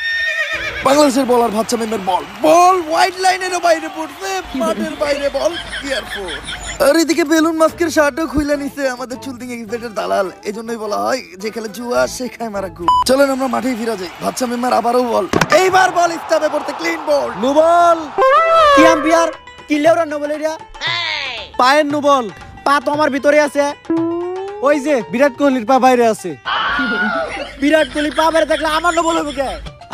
বাংলাদেশের বলার ভাচ্চা মেমের বল, বল ওয়াইড লাইনের বাইরে পড়ছে, মাঠের বাইরে বল ক্লিয়ারফুল। আর এদিকে বেলুন মাস্কের শার্টও খুলে নিছে আমাদের চুলতিং এক্সপেক্টের দালাল। এজন্যই বলা হয় যে খেলে জুয়া সে খায় মারা গু। চলেন আমরা মাঠেই ফিরে যাই। ভাচ্চা মেমার আবারও বল, এইবার বল স্টামে পড়তে, ক্লিন বল। No ball. কি আম্পায়ার? কি লেওরা নো বল এটা? পায়ের নো বল। পা তো আমার ভিতরে আছে। ওই যে বিরাট কোহলির পা বাইরে আছে। বিরাট কোহলি পা বাইরে থাকলে আমার নো বল হবে কে?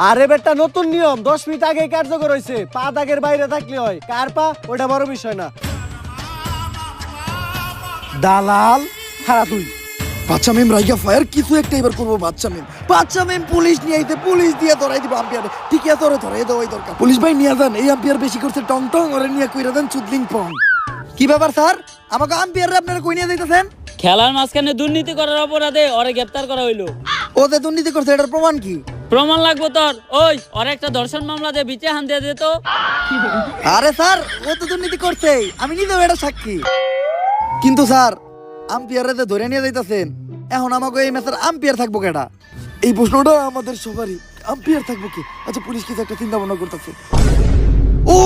আরে বেটা, নতুন নিয়ম 10 মিনিট আগে কার্যকর হয়েছে। পা দাগের বাইরে থাকলে হয়। কার পা ওটা বড় বিষয় না। দালাল হারা তুই। বাচ্চা মেম রাইগা ফায়ার, কিছু একটা এবার করবো। বাচ্চা মেম পুলিশ নিয়ে আইতে, পুলিশ দিয়ে ধরাই দিব আম্পায়ারে। ঠিক আছে, ওরে ধরাই দেওয়াই দরকার। পুলিশ ভাই নিয়ে যান, এই আম্পায়ার বেশি করছে টং টং, ওরে নিয়ে কইরা দেন চুদলিং পং। কি ব্যাপার স্যার, আমাকে আম্পায়ারে আপনারা কই নিয়ে যাইতেছেন? খেলার মাঝখানে দুর্নীতি করার অপরাধে ওরে গ্রেফতার করা হইলো। ওদের দুর্নীতি করছে, এটার প্রমাণ কি? প্রমাণ লাগবো তোর? ওই ওর একটা ধর্ষণ মামলা দিয়ে বিচে হান দিয়ে দিত। আরে স্যার, ও তো দুর্নীতি করছে, আমি নিজেও এটা সাক্ষী। কিন্তু স্যার, আম্পায়ারে যে ধরে নিয়ে যাইতেছেন, এখন আমাকে এই ম্যাচের আম্পায়ার থাকবো কেডা? এই প্রশ্নটা আমাদের সবারই, আম্পায়ার থাকবো কি? আচ্ছা পুলিশ কিছু একটা চিন্তা ভাবনা করতেছে। ও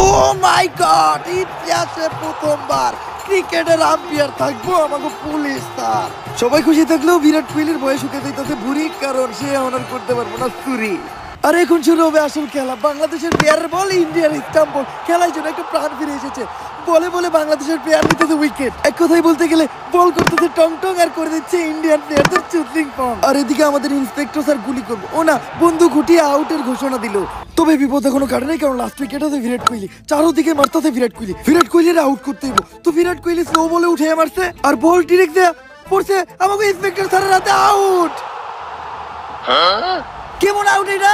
মাই গড, ইতিহাসে প্রথমবার ক্রিকেটের আম্পায়ার থাকবো আমাকে পুলিশ স্যার। সবাই খুশি থাকলেও বিরাট কোহলির বয়স শুকে যাইতেছে বুড়ি, কারণ সে অনার করতে পারবো না চুরি। আর এখন শুরু হবে আসল খেলা। বাংলাদেশের প্লেয়ারের বল, ইন্ডিয়ার স্টাম্প বল। খেলার জন্য একটা প্রাণ ফিরে এসেছে। বলে বলে বাংলাদেশের প্লেয়ার নিতেছে উইকেট। এক কথায় বলতে গেলে বল করতেছে টং টং, আর করে দিচ্ছে ইন্ডিয়ান প্লেয়ারদের চুদলিং পং। আর এদিকে আমাদের ইন্সপেক্টর স্যার গুলি করবো, ও না, বন্দুক উঠিয়ে আউটের ঘোষণা দিল। তবে বিপদ এখনো কাটে নাই, কারণ লাস্ট উইকেট আছে বিরাট কোহলি। চারোদিকে মারতেছে বিরাট কোহলি। বিরাট কোহলির আউট করতে হইব। তো বিরাট কোহলি স্লো বলে উঠে মারছে, আর বল ডিরেক্ট দেয়া পড়ছে আমাকে ইন্সপেক্টর স্যারের হাতে। আউট! কেমন আউট এটা?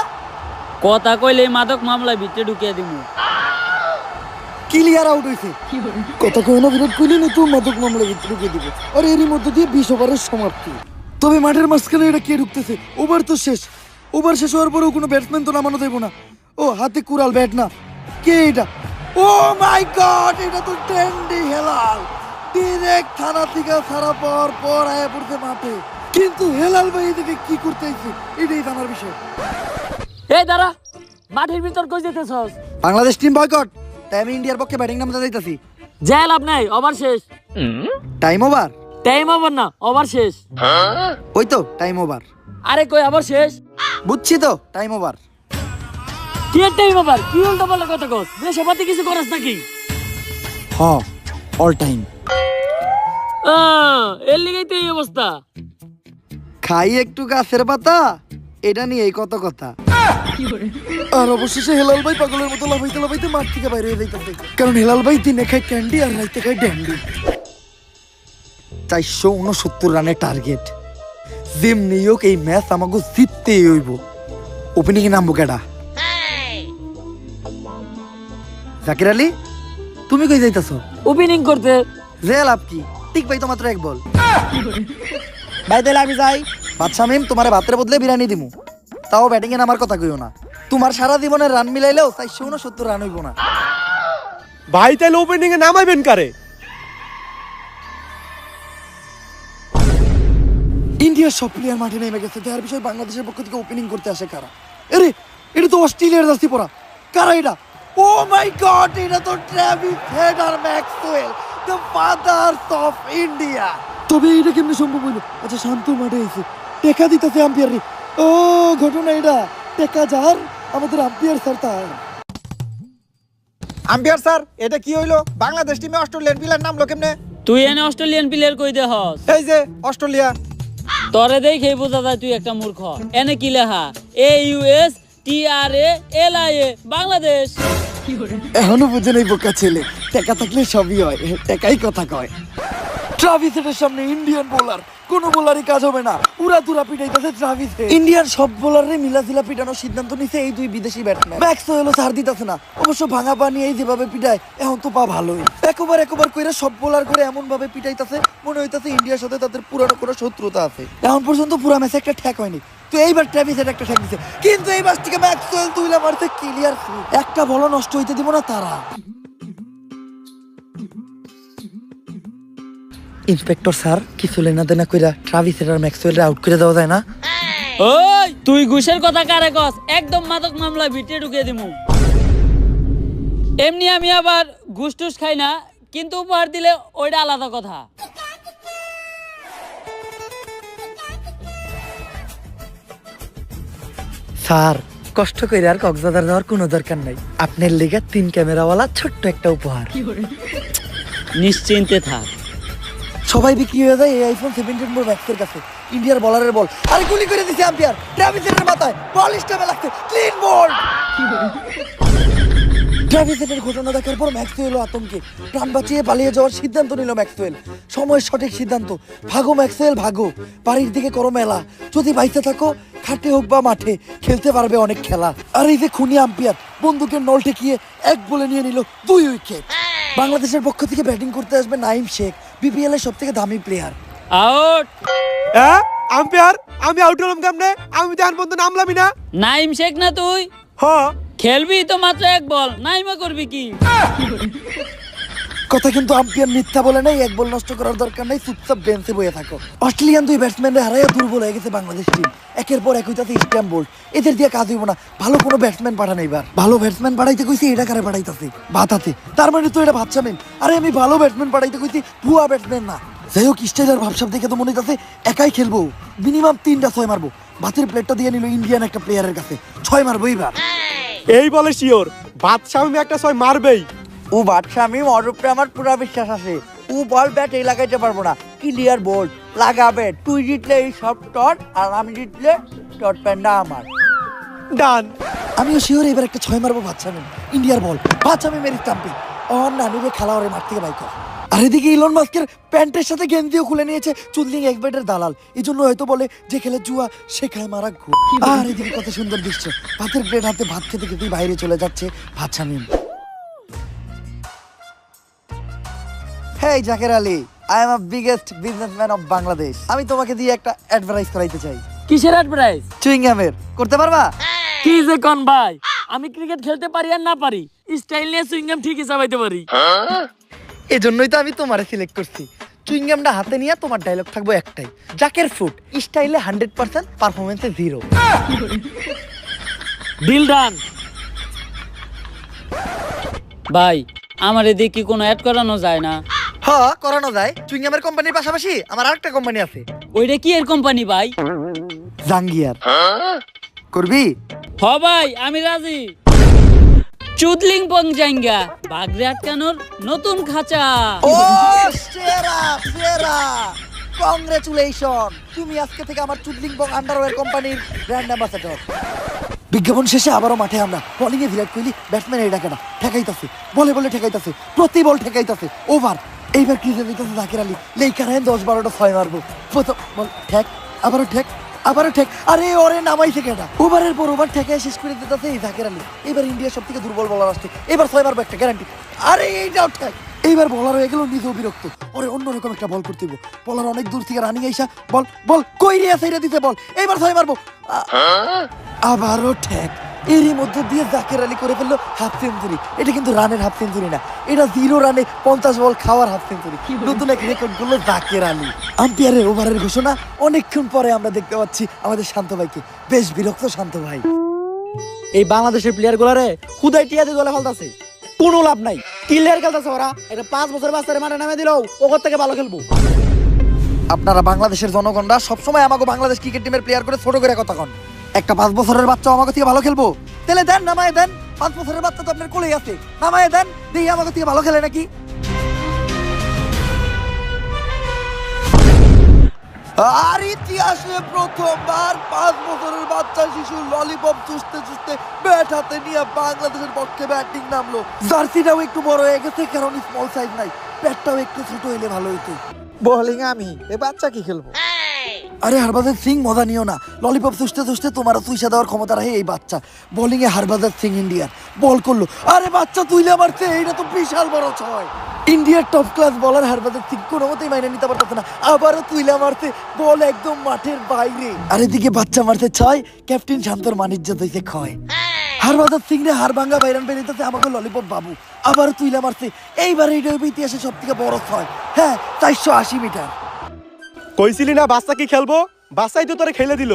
কথা কইলে মাদক মামলায় ভিতরে ঢুকিয়ে দিব। ক্লিয়ার আউট হয়েছে। কথা কয় না বিরাট কোহলি নতুন মাদক মামলা ঢুকে দিবে। আর এরই মধ্যে দিয়ে 20 ওভারের সমাপ্তি। তবে মাঠের মাঝখানে এটা কে ঢুকতেছে? ওভার তো শেষ। ওভার শেষ হওয়ার পরেও কোনো ব্যাটসম্যান তো নামানো দেবো না। ও হাতে কুড়াল, ব্যাট না। কে এটা? ও মাই গড, এটা তো ট্রেন্ডি হেলাল। ডিরেক্ট থানা থেকে ছাড়া পাওয়ার পর আয়া পড়ছে মাঠে। কিন্তু হেলাল ভাই এদিকে কি করতে আইছে, এটাই জানার বিষয়। এই দাঁড়া, মাঠের ভিতর কই যেতেছস? বাংলাদেশ টিম বয়কট, তাই আমি ইন্ডিয়ার পক্ষে ব্যাটিং নামতে যাইতাছি। যাই লাভ নাই, ওভার শেষ। Time over? টাইম ওভার না, ওভার শেষ। ওই তো টাইম ওভার। আরে কই আবার শেষ? বুঝছি তো টাইম ওভার। কি টাইম ওভার? কি উল্টা পাল্টা কথা কস? দেশে কিছু করাস নাকি? হ, অল টাইম। এর লিগেই তো এই অবস্থা। খাই একটু গাছের পাতা, এটা নিয়ে এই কত কথা। আর অবশেষে হেলাল ভাই পাগলের মতো লাফাইতে লাফাইতে মাঠ থেকে বাইরে হয়ে যাইতেছে, কারণ হেলাল ভাই দিনে খায় ক্যান্ডি আর রাইতে খায় ড্যান্ডি। 469 রানের টার্গেট। যেমনি হোক এই ম্যাচ আমাকে জিততেই হইব। ওপেনিং এ নামবো কেডা? জাকির আলী, তুমি কই যাইতাছো? ওপেনিং করতে। যে লাভ কি, ঠিক ভাই তো মাত্র এক বল। ভাই তাহলে আমি যাই। বাদশা মিম, তোমার ভাতের বদলে বিরিয়ানি দিমু, তাও ব্যাটিং এ নামার কথা কইও না। তোমার সারা জীবনের রান মিলাইলেও 469 রান হইব না। ভাই তাহলে ওপেনিং এ নামাইবেন কারে? ইন্ডিয়ার সব প্লেয়ার মাঠে নেমে গেছে, দেখার বিষয় বাংলাদেশের পক্ষ থেকে ওপেনিং করতে আসে কারা? আরে এটা তো অস্ট্রেলিয়ার জার্সি পরা। কারা এটা? ও মাই গড, এটা তো ট্রেভিস হেড আর Maxwell, the fathers of India. তবে এটা কেমনে সম্ভব হইল? আচ্ছা, শান্ত মাঠে এসে টেকা দিতেছে আম্পায়ার রে। ও ঘটনা এটা, টেকা যার আমাদের আম্পায়ার স্যার তার। আম্পায়ার স্যার, এটা কি হইলো? বাংলাদেশ টিমে অস্ট্রেলিয়ান প্লেয়ার নামলো কেমনে? তুই এনে অস্ট্রেলিয়ান প্লেয়ার কই দে হস? এই যে অস্ট্রেলিয়া। তরে দেখেই বোঝা যায় তুই একটা মূর্খ। এনে কি লেখা? AUSTRALIA, বাংলাদেশ। এখনো বুঝে নেই বোকা ছেলে, টেকা থাকলে সবই হয়, টেকাই কথা কয়। ট্রাভিস হেডের সামনে ইন্ডিয়ান বোলার, কোনো বোলারই কাজ হবে না। উড়া তুরা পিটাইতেছে ট্রাভিস হেড। ইন্ডিয়ান সব বোলারে মিলাজিলা পিটানোর সিদ্ধান্ত নিছে এই দুই বিদেশি ব্যাটসম্যান। ম্যাক্সওয়েল ছাড় দিতেছে না, অবশ্য ভাঙা পা নিয়ে যেভাবে পিটায় এখন তো পা ভালোই। একবার কইরা সব বোলার করে এমন ভাবে পিটাইতেছে মনে হইতাছে ইন্ডিয়ার সাথে তাদের পুরানো কোনো শত্রুতা আছে। এখন পর্যন্ত পুরা ম্যাচে একটা ঠ্যাক হয়নি, তো এইবার ট্রাভিস হেড একটা ঠ্যাক দিছে, কিন্তু এই ম্যাচ থেকে ম্যাক্সওয়েল তুইলা মারতে ক্লিয়ার ফিট। একটা বলও নষ্ট হইতে দিব না তারা। ইন্সপেক্টর স্যার, কিছু লেনা দেনা কইরা ট্রাভিস হেড আর ম্যাক্সওয়েল আউট করে দেওয়া যায় না? ওই তুই ঘুষের কথা কারে কস? একদম মাদক মামলা ভিতরে ঢুকিয়ে দিমু। এমনি আমি আবার ঘুষ টুস খাই না, কিন্তু উপহার দিলে ওইটা আলাদা কথা। স্যার, কষ্ট করে আর কক্সবাজার যাওয়ার কোনো দরকার নাই, আপনার লেগে 3 ক্যামেরাওয়ালা ছোট্ট একটা উপহার। নিশ্চিন্তে থাক। সবাই বিক্রি হয়ে যায় এই আইফোন 17 প্রো ম্যাক্সের কাছে। ইন্ডিয়ার বলারের বল, আরে গুলি করে দিছে আম্পায়ার। ট্রাভিস হেডের মাথায় বল স্টামে লাগছে, ক্লিন বল। ট্রাভিস হেডের ঘটনা দেখার পর ম্যাক্সওয়েলও আতঙ্কে প্রাণ বাঁচিয়ে পালিয়ে যাওয়ার সিদ্ধান্ত নিল ম্যাক্সওয়েল। সময়ের সঠিক সিদ্ধান্ত। ভাগো ম্যাক্সওয়েল ভাগো, বাড়ির দিকে করো মেলা। যদি বাইতে থাকো, খাটে হোক বা মাঠে, খেলতে পারবে অনেক খেলা। আর এই যে খুনি আম্পায়ার বন্দুকের নল ঠেকিয়ে এক বলে নিয়ে নিল 2 উইকেট। বাংলাদেশের পক্ষ থেকে ব্যাটিং করতে আসবে নাইম শেখ, বিপিএল এর সব থেকে দামি প্লেয়ার। আউট। হ্যাঁ আম্পায়ার, আমি আউট হলাম কেমনে? আমি তো এখন পর্যন্ত নামলামই না। নাইম শেখ না তুই? হ্যাঁ। খেলবি তো মাত্র এক বল, নাইমা করবি কি? কথা কিন্তু আম্পায়ার মিথ্যা বলে নাই, এক বল নষ্ট করার দরকার নাই, চুপচাপ বেঞ্চে বসে থাকো। অস্ট্রেলিয়ান 2 ব্যাটসম্যানরা হারাইয়া দুর্বল হয়ে গেছে বাংলাদেশ টিম। একের পর এক হইতাছে স্ট্যাম্প বোল্ড, এদের দিয়ে কাজ হইব না। ভালো কোনো ব্যাটসম্যান পাঠান এবার। ভালো ব্যাটসম্যান পাঠাইতে কইছি, এটা কারে পাঠাইতাছে? ভাতাতে। তার মানে তো এটা ভাবছা মেন। আরে আমি ভালো ব্যাটসম্যান পাঠাইতে কইছি, ভুয়া ব্যাটসম্যান না। যাই হোক, স্টাইলার ভাবসাব দেখে তো মনে হইতাছে একাই খেলবো, মিনিমাম 3টা 6 মারবো। ভাতের প্লেটটা দিয়ে নিল ইন্ডিয়ান একটা প্লেয়ারের কাছে, 6 মারবো এবার। এই বলে শিওর বাদশা আমি একটা 6 মারবেই। ও বাদশা, আমি ওর উপরে আমার পুরা বিশ্বাস আছে। ও বল ব্যাট এই লাগাইতে পারবো না, ক্লিয়ার বোল্ড লাগাবে। তুই জিতলে এই সব টট, আর আমি জিতলে টট প্যান্ডা আমার। ডান। আমিও শিওর এবার একটা 6 মারবো। বাদশা মেম ইন্ডিয়ার বল, বাদশা মেমের স্টাম্পে ওর নানুরে খেলা ওরে মাঠ থেকে বাইক কর। আর এদিকে ইলন মাস্কের প্যান্টের সাথে গেঞ্জিও খুলে নিয়েছে চুদলিং এক্সবেটের দালাল। এই জন্য হয়তো বলে যে খেলে জুয়া সে খায় মারা ঘু। আর এদিকে কত সুন্দর দৃশ্য, ভাতের প্লেট হাতে ভাত খেতে খেতেই বাইরে চলে যাচ্ছে বাদশা মেম। Hey Jaker Ali, I am a biggest businessman of Bangladesh. আমি তোমাকে দিয়ে একটা অ্যাডভার্টাইজ করাইতে চাই। কিসের অ্যাডভার্টাইজ? চুইংগামের, করতে পারবা? কি যে কোন ভাই, আমি ক্রিকেট খেলতে পারি আর না পারি, স্টাইল নিয়ে সুইংগাম ঠিকই চাবাইতে পারি। এজন্যই তো আমি তোমারে সিলেক্ট করছি। চুইংগামটা হাতে নিয়ে তোমার ডায়লগ থাকবো একটাই, জাকের ফুড, স্টাইলে 100%, পারফরমেন্সে 0। Deal done. ভাই আমার এদিকে কি কোনো অ্যাড করানো যায় না? হ্যাঁ করানো যায়। চুইংগামের কোম্পানির পাশাপাশি আমার আরেকটা কোম্পানি আছে, ওইটা কি এর কোম্পানি ভাই? জাঙ্গিয়ার। করবি? হ ভাই আমি রাজি। চুদলিং পং জাঙ্গা বাগরে আটকানোর নতুন খাঁচা। ও সেরা সেরা, কংগ্রেচুলেশন, তুমি আজকে থেকে আমার চুদলিং বং আন্ডারওয়্যার কোম্পানির ব্র্যান্ড অ্যাম্বাসেডর। বিজ্ঞাপন শেষে আবারও মাঠে আমরা। বোলিং এ বিরাট কোহলি, ব্যাটসম্যান এই ডাকেনা ঠেকাইতাছে, বলে বলে ঠেকাইতাছে, প্রতি বল ঠেকাইতাছে, ওভার। এইবার ক্রিজে দিতেছে জাকির আলী, লেইকার 10-12টা ছয় মারবো। প্রথম বল ঠেক, আবারও ঠেক, আবারও ঠেক, আরে ওরে নামাইছে কেনা। ওভারের পর ওভার ঠেকায় শেষ করে দিতেছে এই জাকির আলী। এবার ইন্ডিয়ার সব থেকে দুর্বল বলার আসছে, এবার ছয় মারবো একটা গ্যারান্টি। আরে এইটাও ঠেক। এইবার বলার হয়ে গেল নিজেও বিরক্ত, ওরে অন্যরকম একটা বল করতে হবে। বলার অনেক দূর থেকে রানিং আইসা বল বল কইরিয়া সাইরা দিতে বল, এইবার ছয় মারবো। আবারও ঠেক। এরই মধ্যে দিয়ে জাকের আলী করে ফেললো হাফ সেঞ্চুরি। এটা কিন্তু রানের হাফ সেঞ্চুরি না, এটা 0 রানে 50 বল খাওয়ার হাফ সেঞ্চুরি। নতুন এক রেকর্ড করলো জাকের আলী। আম্পায়ারের ওভারের ঘোষণা অনেকক্ষণ পরে আমরা দেখতে পাচ্ছি আমাদের শান্ত ভাইকে। বেশ বিরক্ত শান্ত ভাই। এই বাংলাদেশের প্লেয়ার গুলারে খুদাই টিয়া দিয়ে দলে ফেলতাছে, কোনো লাভ নাই। ক্লিয়ার খেলতেছে ওরা, এটা 5 বছর বাচ্চারে মাঠে নামে দিলেও ওর থেকে ভালো খেলবো। আপনারা বাংলাদেশের জনগণরা সবসময় আমাকে বাংলাদেশ ক্রিকেট টিমের প্লেয়ার করে ছোট করে কথা কন। একটা 5 বছরের বাচ্চা আমাকে থেকে ভালো খেলবো? তাহলে দেন, নামায় দেন। 5 বছরের বাচ্চা তো আপনার কোলেই আছে, নামায় দেন, দেখি আমাকে থেকে ভালো খেলে নাকি। আর ইতিহাসে প্রথমবার 5 বছরের বাচ্চা শিশু ললিপপ চুষতে চুষতে ব্যাট হাতে নিয়ে বাংলাদেশের পক্ষে ব্যাটিং নামলো। জার্সিটাও একটু বড় হয়ে গেছে, কারণ স্মল সাইজ নাই, ব্যাটটাও একটু ছোট হইলে ভালো হইতো। বোলিং আমি, এ বাচ্চা কি খেলবো? আরে হরভজন সিং মজা নিও না, ললিপপ চুষতে চুষতে তোমারও চুইসা দেওয়ার ক্ষমতা রাখে এই বাচ্চা। বোলিং এ হরভজন সিং ইন্ডিয়ার বল করলো, আরে বাচ্চা তুইলে মারছে, এইটা তো বিশাল বড় ছয়। ইন্ডিয়ার টপ ক্লাস বলার হরভজন সিং কোনো মতেই মাইনে নিতে পারতেছে না, আবারও তুইলা মারছে, বল একদম মাঠের বাইরে। আর এদিকে বাচ্চা মারছে ছয়, ক্যাপ্টেন শান্তর মানিজ্য হইছে ক্ষয়। হরভজন সিং রে হার ভাঙ্গা বাইরান বেরিয়েছে আমাকে ললিপপ বাবু, আবার তুইলা মারছে। এইবার এইটা ইতিহাসে সব থেকে বড় ছয়, হ্যাঁ 480 মিটার। কইছিলি না বাচ্চা কি খেলবো? বাচ্চাই তো তোরে খেলে দিল।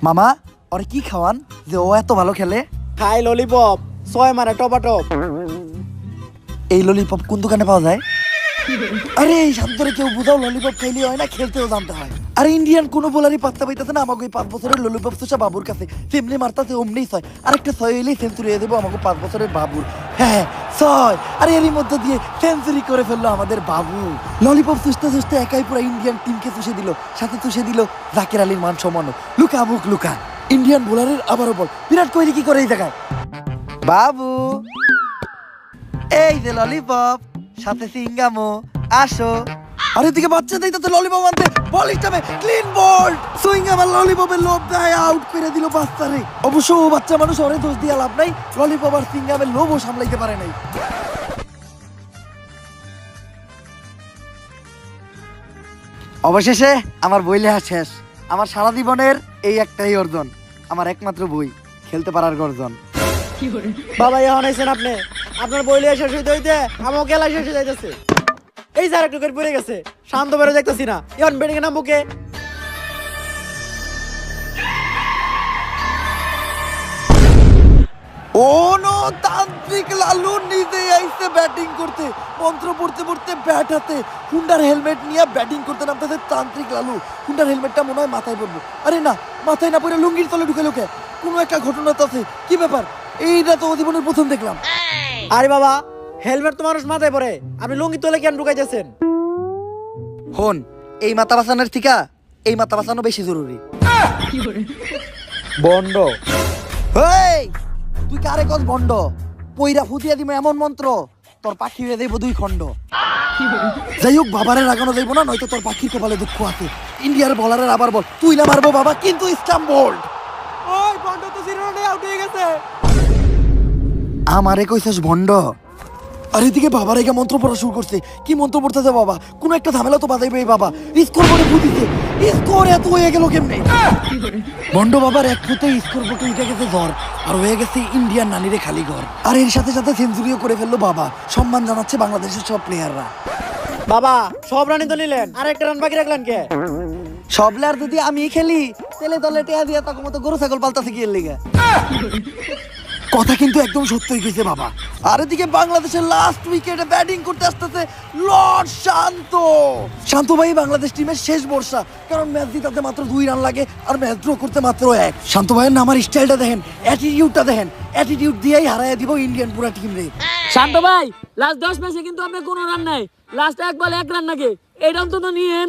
মামা ওরে কি খাওয়ান যে ও এত ভালো খেলে? খাই ললিপপ, 6 মারে টপাটপ। এই ললিপপ কোন দোকানে পাওয়া যায়? আরে এই শান্তরে কেউ বুঝাও, ললিপপ খাইলে হয় না, খেলতেও জানতে হয়। আর ইন্ডিয়ান কোনো বোলারই পাত্তা পাইতেছে না আমাকে 5 বছরের ললিপপ চুষা বাবুর কাছে। তেমনি মারতাছে অমনি ছয়, আরেকটা ছয় হইলেই সেঞ্চুরি হয়ে দেবো আমাকে 5 বছরের বাবুর। হ্যাঁ ছয়, আর এরই মধ্যে দিয়ে সেঞ্চুরি করে ফেললো আমাদের বাবু। ললিপপ চুষতে চুষতে একাই পুরো ইন্ডিয়ান টিমকে চুষে দিল, সাথে চুষে দিল জাকির আলীর মান সম্মানও। লুকা মুখ লুকা। ইন্ডিয়ান বোলারের আবারও বল, বিরাট কোহলি কি করে এই জায়গায়? বাবু এই যে ললিপপ, সাথে সিঙ্গামো, আসো। আর এদিকে বাচ্চা দেই তো ললিপপ আনতে, বল হিসাবে ক্লিন বল। সুইঙ্গাম আর ললিপপের লোভ দেয় আউট করে দিল বাচ্চারে। অবশ্য ও বাচ্চা মানুষ, ওরে দোষ দিয়া লাভ নাই, ললিপপ আর সিঙ্গামের লোভও সামলাইতে পারে নাই। অবশেষে আমার বই লেখা শেষ। আমার সারা জীবনের এই একটাই অর্জন, আমার একমাত্র বই, খেলতে পারার গর্জন। বাবা এখন আইছেন আপনি, আপনার বইলে শেষ হইতে হইতে আমার খেলা শেষ হয়ে যাইতেছে। এই যে আরেকটু করে পড়ে গেছে, শান্ত বেরো দেখতেছি না, এখন বেডিং এর নাম বুকে। তান্ত্রিক লালু নিজে আইছে ব্যাটিং করতে, মন্ত্র পড়তে পড়তে ব্যাট হাতে, হুন্ডার হেলমেট নিয়ে ব্যাটিং করতে নামতেছে তান্ত্রিক লালু। হুন্ডার হেলমেটটা মনে হয় মাথায় পড়বো, আরে না মাথায় না পড়ে লুঙ্গির তলে ঢুকে লোকে। কোনো একটা ঘটনা তো আছে, কি ব্যাপার? এইটা তো জীবনের প্রথম দেখলাম। আরে বাবা, হেলমেট তো মানুষ মাথায় পরে, আপনি লুঙ্গি তোলে কেন ঢুকাইতেছেন? হন, এই মাথা বাঁচানোর থেকে এই মাথা বাঁচানো বেশি জরুরি। বন্ড এই তুই কারে কস বন্ড? পইরা ফুটিয়া দিমে এমন মন্ত্র তোর পাখি হয়ে যাইব 2 খণ্ড। যাই হোক, বাবারে রাগানো যাইব না, নয়তো তোর পাখির কপালে দুঃখ আছে। ইন্ডিয়ার বলারের আবার বল, তুই না মারবো বাবা, কিন্তু ইসলাম বোল্ড। ওই বন্ড তো 0 রানে আউট হয়ে গেছে। আমারে কইছস ভন্ড? আর এদিকে বাবার এগা মন্ত্র পড়া শুরু করছে। কি মন্ত্র পড়তেছে বাবা? কোন একটা ঝামেলা তো বাজাইবে এই বাবা। স্কোর করে ফুটিছে, স্কোর এত হয়ে গেল কেমনে? ভন্ড বাবার এক ফুটে স্কোর বুকে উঠে গেছে জ্বর, আর হয়ে গেছে ইন্ডিয়ান নানিরে খালি ঘর। আর এর সাথে সাথে সেঞ্চুরিও করে ফেললো বাবা। সম্মান জানাচ্ছে বাংলাদেশের সব প্লেয়াররা। বাবা সব রানই তো নিলেন, আর একটা রান বাকি রাখলেন কে? সব প্লেয়ার যদি আমি খেলি, তেলে দলে টেয়া দিয়া তাকে মতো গরু ছাগল পালতাছে কি এর লিগে। কথা কিন্তু একদম সত্যই গেছে বাবা। আর এদিকে বাংলাদেশের লাস্ট উইকেটে ব্যাটিং করতে আসতেছে লর্ড শান্ত। শান্ত ভাই বাংলাদেশ টিমের শেষ ভরসা, কারণ ম্যাচ জিতাতে মাত্র 2 রান লাগে আর ম্যাচ ড্র করতে মাত্র 1। শান্ত ভাইয়ের নামার স্টাইলটা দেখেন, অ্যাটিটিউডটা দেখেন, অ্যাটিটিউড দিয়েই হারায় দিব ইন্ডিয়ান পুরা টিম রে। শান্ত ভাই লাস্ট 10 ম্যাচে কিন্তু আপনি কোনো রান নাই, লাস্ট 1 বলে 1 রান নাকি, এটা অন্তত নিয়েন।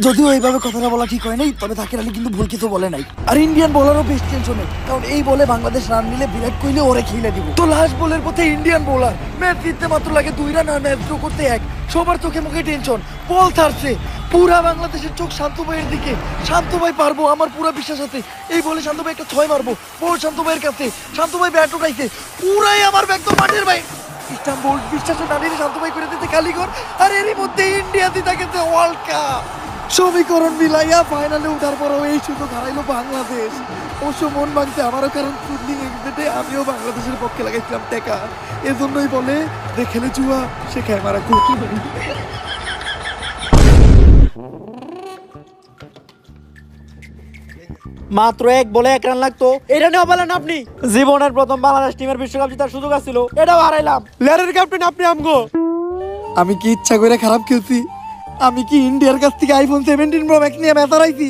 যদিও এইভাবে কথাটা বলা ঠিক হয় নাই, তবে তাকির আলী কিন্তু ভুল কিছু বলে নাই। আর ইন্ডিয়ান বোলারও বেশ টেনশনে, কারণ এই বলে বাংলাদেশ রান নিলে বিরাট কোহলি ওরে খেলে দিব। তো লাস্ট বলের পথে ইন্ডিয়ান বোলার, ম্যাচ জিততে মাত্র লাগে 2 রান আর ম্যাচ ড্র করতে 1। সবার চোখে মুখে টেনশন, বল ছাড়ছে, পুরা বাংলাদেশের চোখ শান্ত ভাইয়ের দিকে। শান্ত ভাই পারবো, আমার পুরা বিশ্বাস আছে। এই বলে শান্ত ভাই একটা 6 মারবো, বল শান্ত ভাইয়ের কাছে। শান্ত ভাই ব্যাট উঠাইছে, পুরাই আমার ব্যাগ তো মাঠের ভাই। ইস্টাম্বুল বিশ্বাসে দাঁড়িয়ে শান্ত ভাই করে দিতে কালীঘর। আর এরই মধ্যে ইন্ডিয়া জিতে গেছে ওয়ার্ল্ড কাপ। সমীকরণ মিলাইয়া ফাইনালে উঠার পরও এই সুযোগ হারাইলো বাংলাদেশ। অবশ্য মন ভাঙছে আমারও, কারণ ফুটলিং এক্সিটে আমিও বাংলাদেশের পক্ষে লাগাইছিলাম টেকা। এজন্যই বলে যে খেলে জুয়া সে খায় মারা খুব। মাত্র 1 বলে 1 রান লাগতো, এটা নিয়ে বলেন আপনি। জীবনের প্রথম বাংলাদেশ টিমের বিশ্বকাপ জেতার সুযোগ আছিল, এটাও হারাইলাম। লেয়ারের ক্যাপ্টেন আপনি আমগো। আমি কি ইচ্ছা করে খারাপ খেলছি? আমি কি ইন্ডিয়ার কাছ থেকে আইফোন 17 প্রো ম্যাক্স নিয়ে ম্যাচ হারাইছি?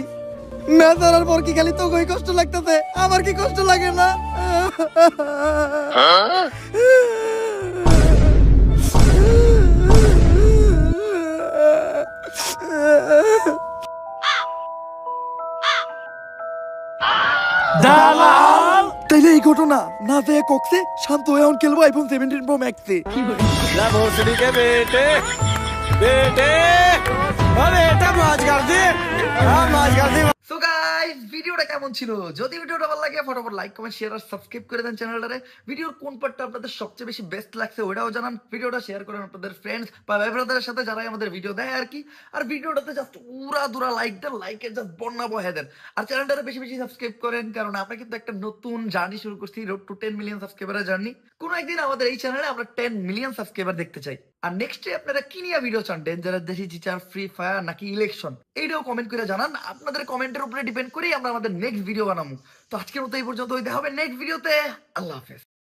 ম্যাচ হারার পর কি খালি তোকে কষ্ট লাগতেছে? আমার কি কষ্ট লাগে না? তাইলে এই ঘটনা না যায় কক্সে, শান্ত হয়ে এখন খেলবো আইফোন 17 প্রো ম্যাক্সে। সো গাইস, ভিডিওটা কেমন ছিল? যদি ভিডিওটা ভালো লাগে ফটাফট লাইক কমেন্ট শেয়ার আর সাবস্ক্রাইব করে দেন চ্যানেলটারে। ভিডিওর কোন পার্টটা আপনাদের সবচেয়ে বেশি বেস্ট লাগছে ওটাও জানান। ভিডিওটা শেয়ার করেন আপনাদের ফ্রেন্ডস বা ভাই ব্রাদারের সাথে, যারাই আমাদের ভিডিও দেয় আর কি। আর ভিডিওটাতে জাস্ট উড়া দুরা লাইক দেন, লাইকের জাস্ট বন্যা বহে দেন। আর চ্যানেলটারে বেশি বেশি সাবস্ক্রাইব করেন, কারণ আমরা কিন্তু একটা নতুন জার্নি শুরু করছি, রোড টু 10 মিলিয়ন সাবস্ক্রাইবারের জার্নি। কোনো একদিন আমাদের এই চ্যানেলে আমরা 10 মিলিয়ন সাবস্ক্রাইবার দেখতে চাই। আর নেক্সট ডে আপনারা কি নিয়ে ভিডিও চান? ডেঞ্জারাস দেশি চিচার, ফ্রি ফায়ার নাকি ইলেকশন? এইটাও কমেন্ট করে জানান। আপনাদের কমেন্টের উপরে ডিপেন্ড করেই আমরা আমাদের নেক্সট ভিডিও বানাবো। তো আজকের মতো এই পর্যন্ত, দেখা হবে নেক্সট ভিডিওতে। আল্লাহ হাফেজ।